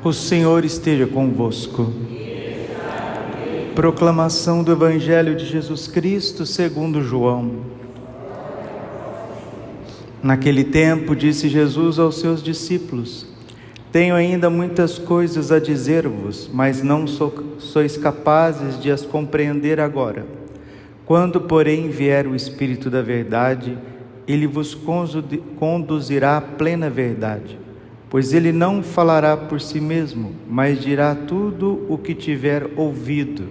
O Senhor esteja convosco. Proclamação do Evangelho de Jesus Cristo segundo João. Naquele tempo disse Jesus aos seus discípulos: Tenho ainda muitas coisas a dizer-vos, mas não sois capazes de as compreender agora. Quando, porém, vier o Espírito da verdade, ele vos conduzirá à plena verdade, pois ele não falará por si mesmo, mas dirá tudo o que tiver ouvido,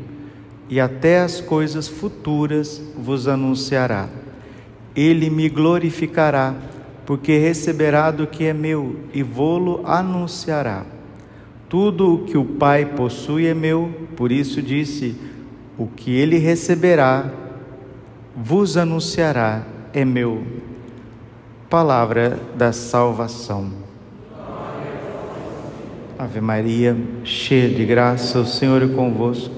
e até as coisas futuras vos anunciará. Ele me glorificará, porque receberá do que é meu, e vô-lo anunciará. Tudo o que o Pai possui é meu, por isso disse: o que ele receberá, vos anunciará, é meu. Palavra da salvação. Ave Maria, cheia de graça, o Senhor é convosco.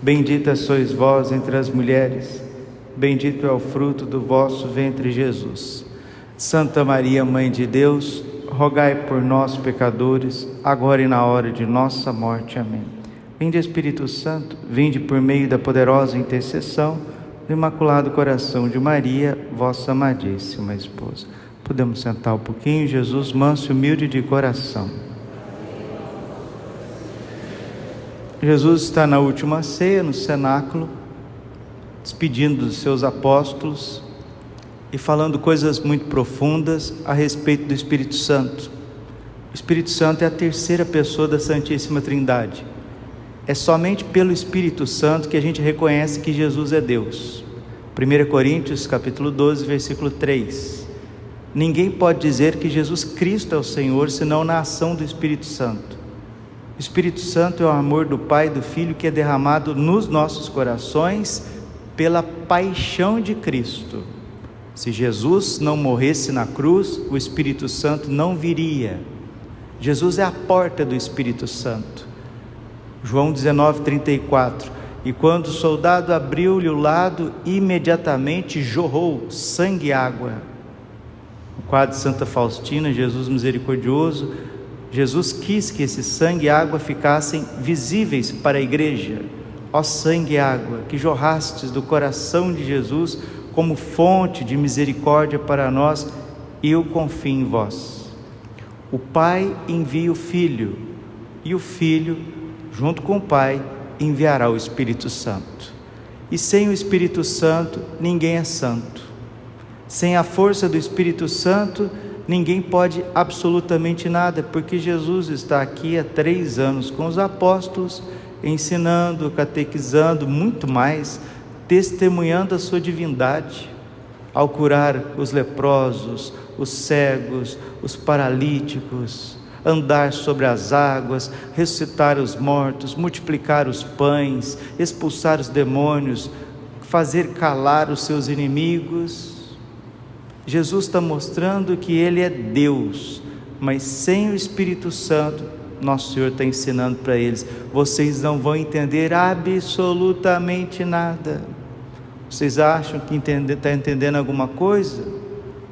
Bendita sois vós entre as mulheres, bendito é o fruto do vosso ventre, Jesus. Santa Maria, Mãe de Deus, rogai por nós, pecadores, agora e na hora de nossa morte. Amém. Vinde, Espírito Santo, vinde por meio da poderosa intercessão do Imaculado Coração de Maria, vossa amadíssima esposa. Podemos sentar um pouquinho. Jesus, manso e humilde de coração. Jesus está na última ceia, no cenáculo, despedindo dos seus apóstolos e falando coisas muito profundas a respeito do Espírito Santo. O Espírito Santo é a terceira pessoa da Santíssima Trindade. É somente pelo Espírito Santo que a gente reconhece que Jesus é Deus. 1 Coríntios capítulo 12, versículo 3. Ninguém pode dizer que Jesus Cristo é o Senhor senão na ação do Espírito Santo. O Espírito Santo é o amor do Pai e do Filho que é derramado nos nossos corações pela paixão de Cristo. Se Jesus não morresse na cruz, o Espírito Santo não viria. Jesus é a porta do Espírito Santo. João 19:34. E quando o soldado abriu-lhe o lado, imediatamente jorrou sangue e água. No quadro de Santa Faustina, Jesus misericordioso, Jesus quis que esse sangue e água ficassem visíveis para a igreja. Ó sangue e água, que jorrastes do coração de Jesus como fonte de misericórdia para nós, eu confio em vós. O Pai envia o Filho, e o Filho, junto com o Pai, enviará o Espírito Santo. E sem o Espírito Santo, ninguém é santo. Sem a força do Espírito Santo, ninguém pode absolutamente nada, porque Jesus está aqui há 3 anos com os apóstolos, ensinando, catequizando, muito mais, testemunhando a sua divindade, ao curar os leprosos, os cegos, os paralíticos, andar sobre as águas, ressuscitar os mortos, multiplicar os pães, expulsar os demônios, fazer calar os seus inimigos. Jesus está mostrando que Ele é Deus, mas sem o Espírito Santo, nosso Senhor está ensinando para eles: vocês não vão entender absolutamente nada. Vocês acham que está entendendo alguma coisa?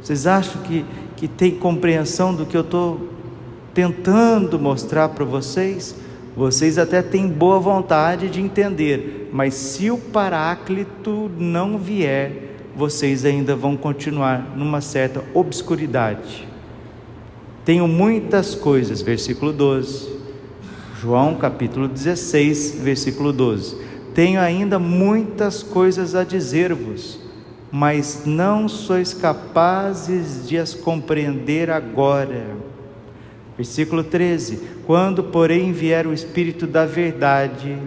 Vocês acham que tem compreensão do que eu estou tentando mostrar para vocês? Vocês até têm boa vontade de entender, mas se o Paráclito não vier, vocês ainda vão continuar numa certa obscuridade. Tenho muitas coisas, versículo 12, João capítulo 16, versículo 12. Tenho ainda muitas coisas a dizer-vos, mas não sois capazes de as compreender agora. Versículo 13. Quando, porém, vier o Espírito da verdade,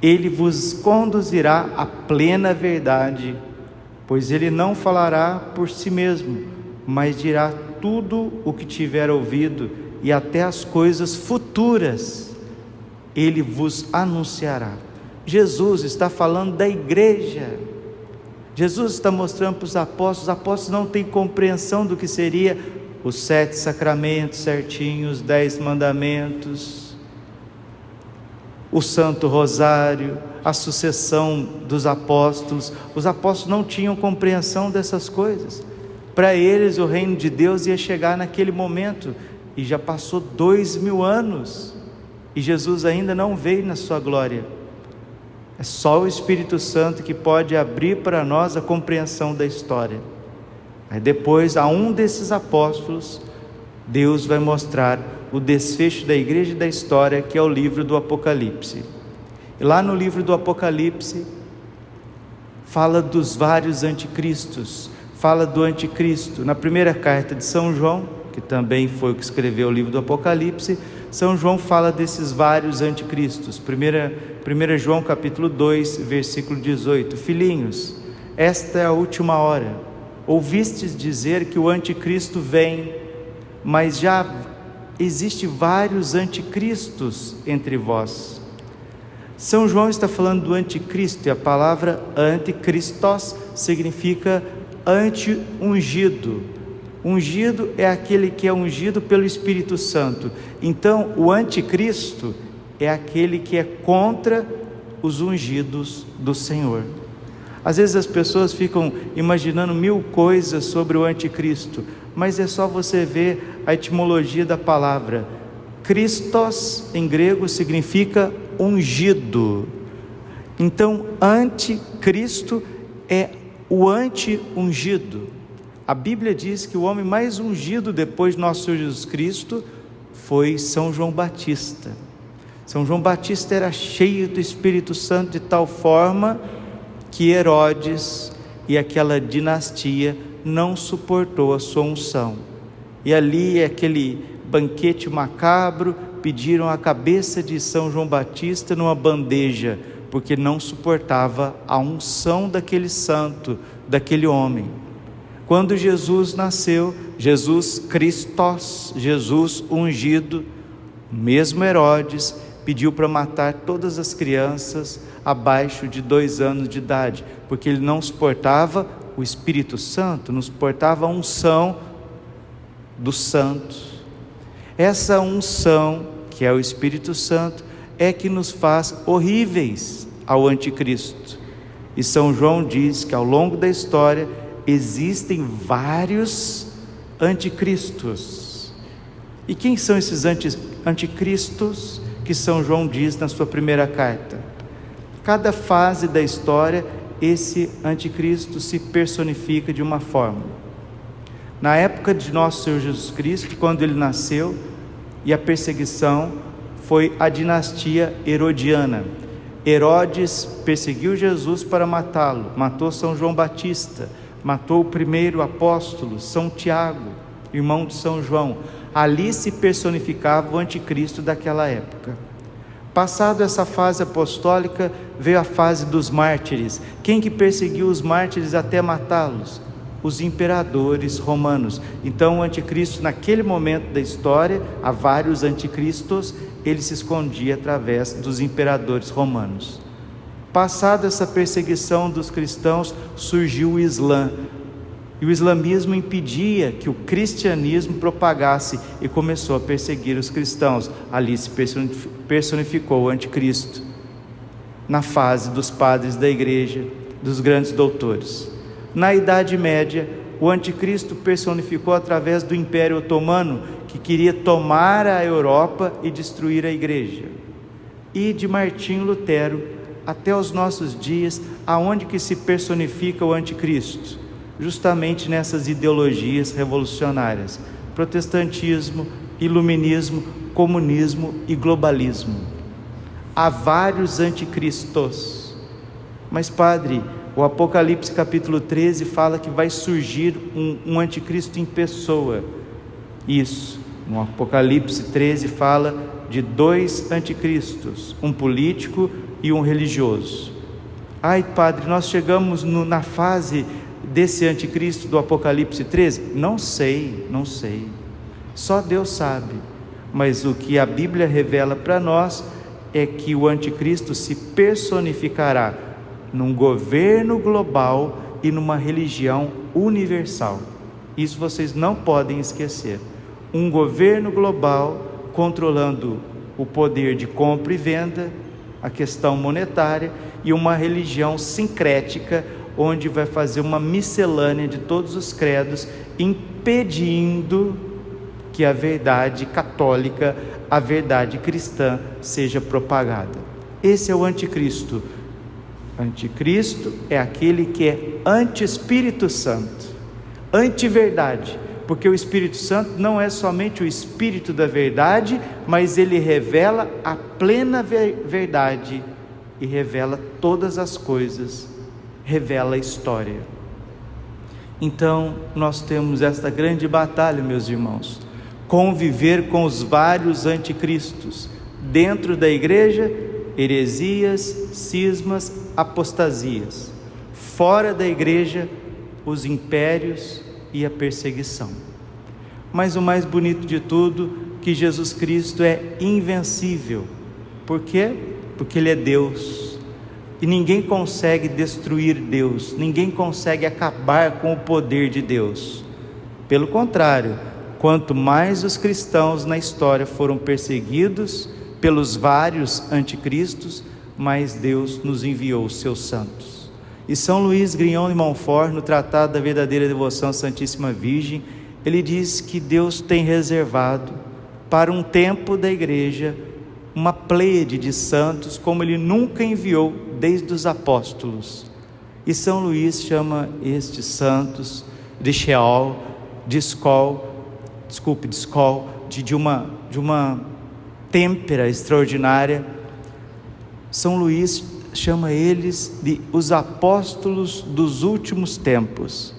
ele vos conduzirá à plena verdade, pois ele não falará por si mesmo, mas dirá tudo o que tiver ouvido, e até as coisas futuras ele vos anunciará. Jesus está falando da igreja. Jesus está mostrando para os apóstolos não têm compreensão do que seria os 7 sacramentos certinhos, os 10 mandamentos, o Santo Rosário, a sucessão dos apóstolos. Os apóstolos não tinham compreensão dessas coisas. Para eles o reino de Deus ia chegar naquele momento, e já passou 2000 anos, e Jesus ainda não veio na sua glória. É só o Espírito Santo que pode abrir para nós a compreensão da história. Aí depois, a um desses apóstolos, Deus vai mostrar o desfecho da igreja e da história, que é o livro do Apocalipse. E lá no livro do Apocalipse, fala dos vários anticristos, fala do anticristo. Na primeira carta de São João, que também foi o que escreveu o livro do Apocalipse, São João fala desses vários anticristos. 1 João capítulo 2, versículo 18: Filhinhos, esta é a última hora. Ouvistes dizer que o anticristo vem, mas já existe vários anticristos entre vós. São João está falando do anticristo, e a palavra anticristos significa anti-ungido. Ungido é aquele que é ungido pelo Espírito Santo. Então o anticristo é aquele que é contra os ungidos do Senhor. Às vezes as pessoas ficam imaginando mil coisas sobre o anticristo, mas é só você ver a etimologia da palavra. Christos em grego significa ungido. Então anticristo é o anti-ungido. A Bíblia diz que o homem mais ungido depois de nosso Senhor Jesus Cristo foi São João Batista. São João Batista era cheio do Espírito Santo de tal forma que Herodes e aquela dinastia não suportou a sua unção. E ali, aquele banquete macabro, pediram a cabeça de São João Batista numa bandeja, porque não suportava a unção daquele santo, daquele homem. Quando Jesus nasceu, Jesus Christos, Jesus ungido, mesmo Herodes pediu para matar todas as crianças abaixo de 2 anos de idade, porque ele não suportava o Espírito Santo, não suportava a unção dos santos. Essa unção, que é o Espírito Santo, é que nos faz horríveis ao anticristo. E São João diz que ao longo da história existem vários anticristos. E quem são esses anticristos que São João diz na sua primeira carta? Cada fase da história, esse anticristo se personifica de uma forma. Na época de nosso Senhor Jesus Cristo, quando ele nasceu, e a perseguição foi a dinastia herodiana. Herodes perseguiu Jesus para matá-lo, matou São João Batista, matou o primeiro apóstolo, São Tiago, irmão de São João. Ali se personificava o anticristo daquela época. Passado essa fase apostólica, veio a fase dos mártires. Quem que perseguiu os mártires até matá-los? Os imperadores romanos. Então o anticristo, naquele momento da história, há vários anticristos, ele se escondia através dos imperadores romanos. Passada essa perseguição dos cristãos, surgiu o Islã. E o islamismo impedia que o cristianismo propagasse e começou a perseguir os cristãos. Ali se personificou o anticristo, na fase dos padres da igreja, dos grandes doutores. Na Idade Média, o anticristo personificou através do Império Otomano, que queria tomar a Europa e destruir a igreja. E de Martinho Lutero até os nossos dias, aonde que se personifica o anticristo? Justamente nessas ideologias revolucionárias: protestantismo, iluminismo, comunismo e globalismo. Há vários anticristos. Mas padre, o Apocalipse capítulo 13 fala que vai surgir um anticristo em pessoa. Isso, no Apocalipse 13 fala de 2 anticristos, um político e um religioso. Ai padre, nós chegamos na fase desse anticristo do Apocalipse 13? Não sei. Só Deus sabe. Mas o que a Bíblia revela para nós é que o anticristo se personificará num governo global e numa religião universal. Isso vocês não podem esquecer. Um governo global controlando o poder de compra e venda, a questão monetária, e uma religião sincrética, onde vai fazer uma miscelânea de todos os credos, impedindo que a verdade católica, a verdade cristã seja propagada. Esse é o anticristo. Anticristo é aquele que é anti-Espírito Santo, anti-verdade, porque o Espírito Santo não é somente o Espírito da verdade, mas ele revela a plena verdade e revela todas as coisas, revela a história. Então nós temos esta grande batalha, meus irmãos, conviver com os vários anticristos, dentro da igreja, heresias, cismas, apostasias, fora da igreja, os impérios e a perseguição. Mas o mais bonito de tudo, que Jesus Cristo é invencível. Por quê? Porque Ele é Deus, e ninguém consegue destruir Deus, ninguém consegue acabar com o poder de Deus. Pelo contrário, quanto mais os cristãos na história foram perseguidos pelos vários anticristos, mais Deus nos enviou os seus santos. E São Luís Grignon de Montfort, no Tratado da Verdadeira Devoção à Santíssima Virgem, ele diz que Deus tem reservado para um tempo da igreja uma pleiade de santos como Ele nunca enviou desde os apóstolos. E São Luís chama estes santos de Sheol, de uma têmpera extraordinária. São Luís chama eles de os apóstolos dos últimos tempos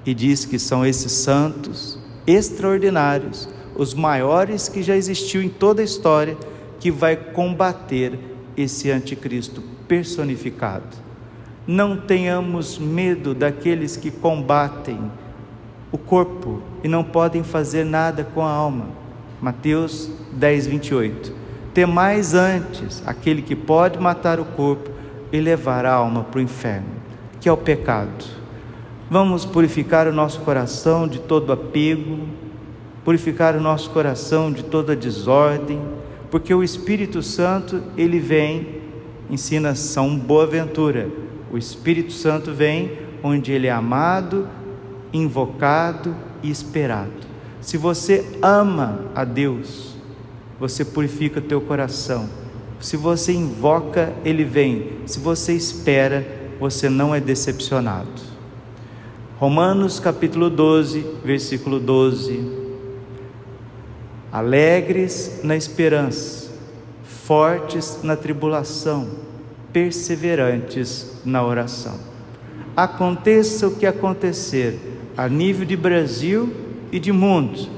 e diz que são esses santos extraordinários, os maiores que já existiu em toda a história, que vai combater esse anticristo personificado. Não tenhamos medo daqueles que combatem o corpo e não podem fazer nada com a alma. Mateus 10, 28. Temais antes aquele que pode matar o corpo e levar a alma para o inferno, que é o pecado. Vamos purificar o nosso coração de todo apego, purificar o nosso coração de toda desordem, porque o Espírito Santo, ele vem, ensina São Boaventura, o Espírito Santo vem onde ele é amado, invocado e esperado. Se você ama a Deus, você purifica o teu coração. Se você invoca, ele vem. Se você espera, você não é decepcionado. Romanos capítulo 12, versículo 12. Alegres na esperança, fortes na tribulação, perseverantes na oração. Aconteça o que acontecer, a nível de Brasil e de mundo,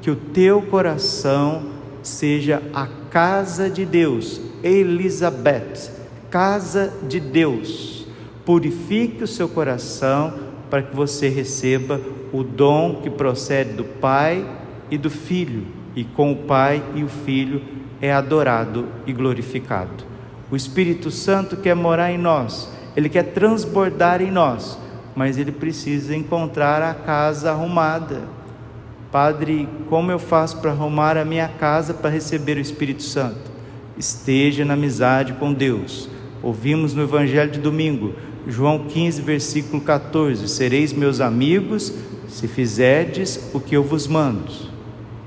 que o teu coração seja a casa de Deus, Elizabeth, casa de Deus. Purifique o seu coração para que você receba o dom que procede do Pai e do Filho, e com o Pai e o Filho é adorado e glorificado. O Espírito Santo quer morar em nós, ele quer transbordar em nós, mas ele precisa encontrar a casa arrumada. Padre, como eu faço para arrumar a minha casa para receber o Espírito Santo? Esteja na amizade com Deus. Ouvimos no Evangelho de domingo, João 15, versículo 14: sereis meus amigos se fizerdes o que eu vos mando.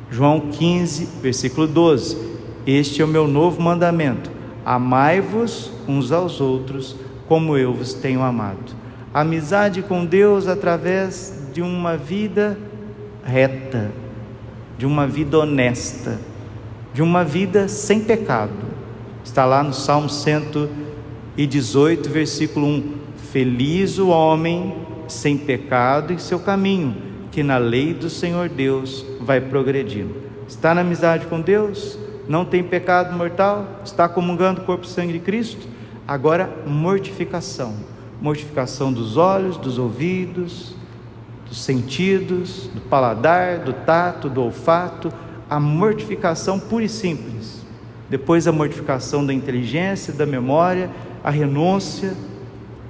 João 15, versículo 12: este é o meu novo mandamento, amai-vos uns aos outros como eu vos tenho amado. Amizade com Deus através de uma vida reta, de uma vida honesta, de uma vida sem pecado. Está lá no Salmo 118, versículo 1: feliz o homem sem pecado em seu caminho, que na lei do Senhor Deus vai progredindo. Está na amizade com Deus? Não tem pecado mortal? Está comungando o corpo e sangue de Cristo? Agora, mortificação dos olhos, dos ouvidos, dos sentidos, do paladar, do tato, do olfato, a mortificação pura e simples. Depois a mortificação da inteligência, da memória, a renúncia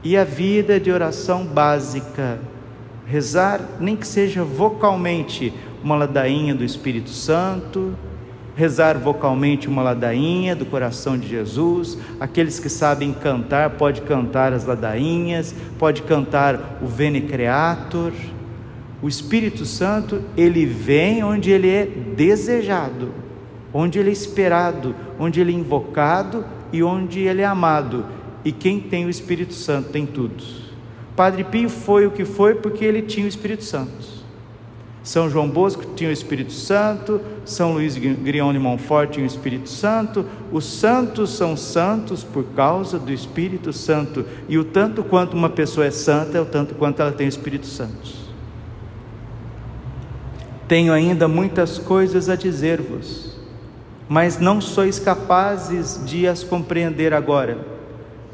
e a vida de oração básica. Rezar, nem que seja vocalmente, uma ladainha do Espírito Santo, rezar vocalmente uma ladainha do coração de Jesus. Aqueles que sabem cantar, pode cantar as ladainhas, pode cantar o Veni Creator. O Espírito Santo, ele vem onde ele é desejado, onde ele é esperado, onde ele é invocado e onde ele é amado. E quem tem o Espírito Santo tem tudo. Padre Pio foi o que foi porque ele tinha o Espírito Santo. São João Bosco tinha o Espírito Santo, São Luís Grião de Montfort tinha o Espírito Santo. Os santos são santos por causa do Espírito Santo, e o tanto quanto uma pessoa é santa é o tanto quanto ela tem o Espírito Santo. Tenho ainda muitas coisas a dizer-vos, mas não sois capazes de as compreender agora.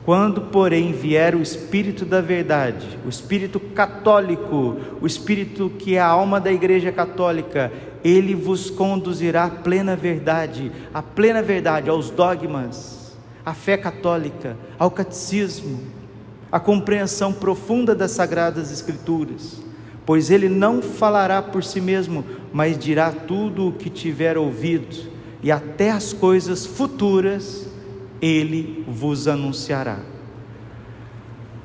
Quando, porém, vier o Espírito da verdade, o Espírito católico, o Espírito que é a alma da Igreja Católica, ele vos conduzirá à plena verdade, aos dogmas, à fé católica, ao catecismo, à compreensão profunda das Sagradas Escrituras. Pois ele não falará por si mesmo, mas dirá tudo o que tiver ouvido, e até as coisas futuras ele vos anunciará.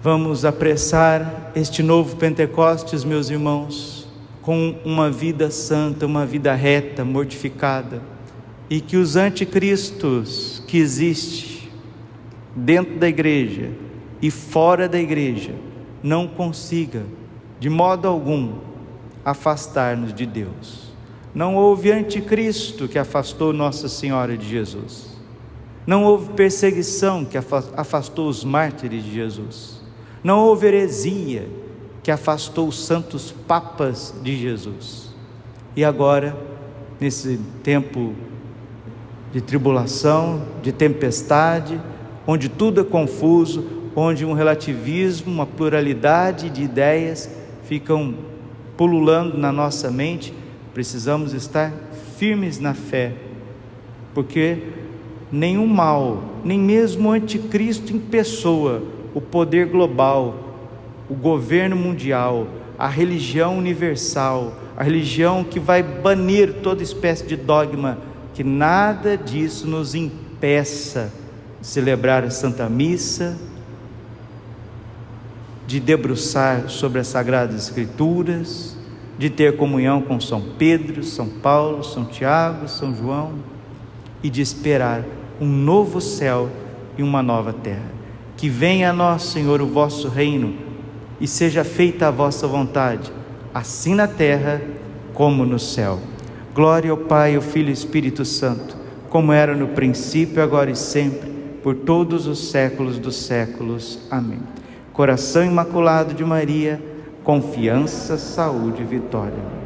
Vamos apressar este novo Pentecostes, meus irmãos, com uma vida santa, uma vida reta, mortificada, e que os anticristos que existem dentro da igreja e fora da igreja não consiga, de modo algum, afastar-nos de Deus. Não houve anticristo que afastou Nossa Senhora de Jesus. Não houve perseguição que afastou os mártires de Jesus. Não houve heresia que afastou os santos papas de Jesus. E agora, nesse tempo de tribulação, de tempestade, onde tudo é confuso, onde um relativismo, uma pluralidade de ideias ficam pululando na nossa mente, precisamos estar firmes na fé, porque nenhum mal, nem mesmo o anticristo em pessoa, o poder global, o governo mundial, a religião universal, a religião que vai banir toda espécie de dogma, que nada disso nos impeça de celebrar a Santa Missa, de debruçar sobre as Sagradas Escrituras, de ter comunhão com São Pedro, São Paulo, São Tiago, São João, e de esperar um novo céu e uma nova terra. Que venha a nós, Senhor, o vosso reino, e seja feita a vossa vontade, assim na terra como no céu. Glória ao Pai, ao Filho e ao Espírito Santo, como era no princípio, agora e sempre, por todos os séculos dos séculos. Amém. Coração Imaculado de Maria, confiança, saúde e vitória.